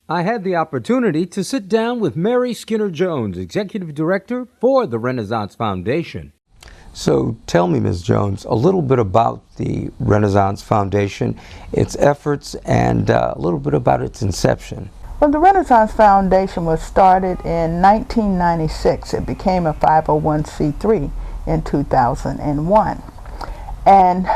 I had the opportunity to sit down with Mary Skinner Jones, Executive Director for the Renaissance Foundation. So tell me, Ms. Jones, a little bit about the Renaissance Foundation, its efforts, and a little bit about its inception. Well, the Renaissance Foundation was started in 1996. It became a 501c3 in 2001. And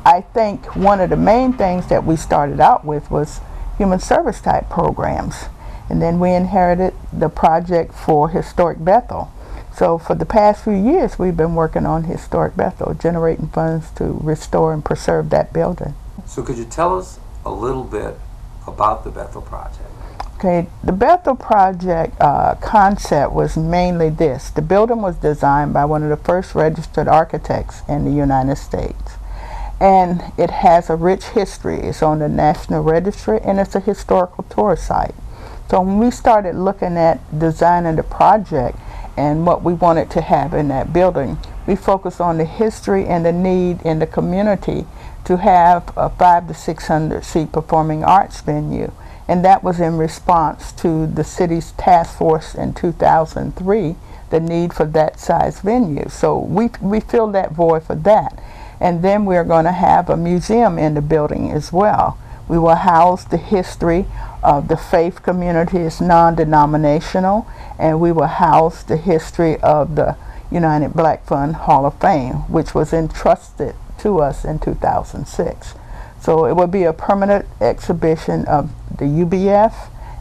I think one of the main things that we started out with was human service type programs. And then we inherited the project for Historic Bethel. So for the past few years, we've been working on Historic Bethel, generating funds to restore and preserve that building. So could you tell us a little bit about the Bethel Project? Okay, the Bethel Project concept was mainly this. The building was designed by one of the first registered architects in the United States. And it has a rich history. It's on the National Registry, and it's a historical tour site. So when we started looking at designing the project and what we wanted to have in that building, we focused on the history and the need in the community to have a 500 to 600 seat performing arts venue. And that was in response to the city's task force in 2003, the need for that size venue. So we filled that void for that. And then we're going to have a museum in the building as well. We will house the history of the faith community. It's non-denominational, and we will house the history of the United Black Fund Hall of Fame, which was entrusted to us in 2006. So it will be a permanent exhibition of the UBF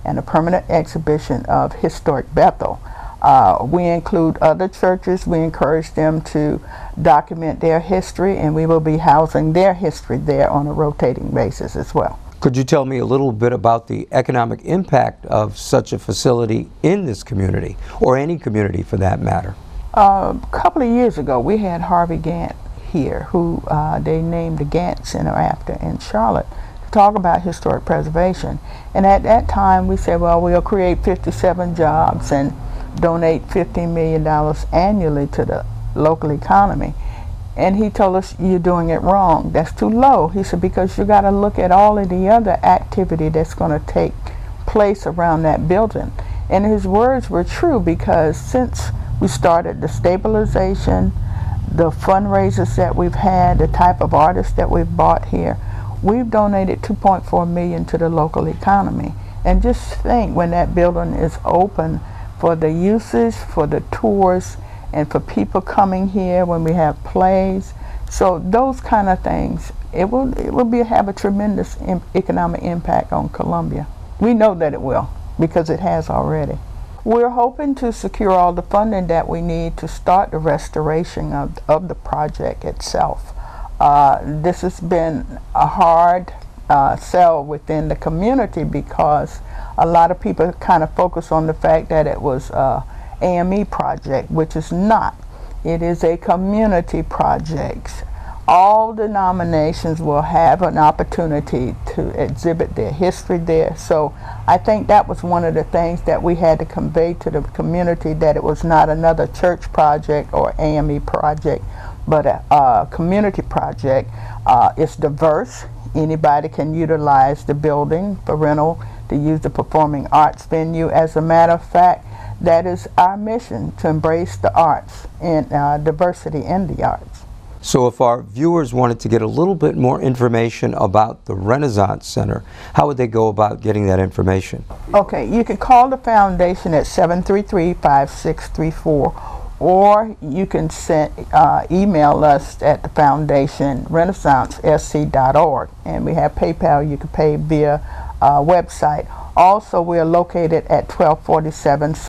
and a permanent exhibition of Historic Bethel. We include other churches. We encourage them to document their history, and we will be housing their history there on a rotating basis as well. Could you tell me a little bit about the economic impact of such a facility in this community, or any community for that matter? A couple of years ago, we had Harvey Gantt here, who they named the Gantt Center after in Charlotte, to talk about historic preservation. And at that time, we said, well, we'll create 57 jobs and donate $15 million annually to the local economy. And he told us, you're doing it wrong. That's too low. He said, because you got to look at all of the other activity that's going to take place around that building. And his words were true, because since we started the stabilization, the fundraisers that we've had, the type of artists that we've bought here, we've donated $2.4 million to the local economy. And just think, when that building is open for the uses, for the tours, and for people coming here when we have plays. So those kind of things, it will have a tremendous economic impact on Columbia. We know that it will, because it has already. We're hoping to secure all the funding that we need to start the restoration of the project itself. This has been a hard sell within the community, because a lot of people kind of focus on the fact that it was AME project, which is not. It is a community project. All denominations will have an opportunity to exhibit their history there. So I think that was one of the things that we had to convey to the community, that it was not another church project or AME project, but a community project. It's diverse. Anybody can utilize the building for rental to use the performing arts venue. As a matter of fact, that is our mission, to embrace the arts and diversity in the arts. So if our viewers wanted to get a little bit more information about the Renaissance Center, how would they go about getting that information? Okay, you can call the foundation at 733-5634, or you can email us at the foundation, renaissancesc.org, and we have PayPal. You can pay via website. Also, we are located at 1247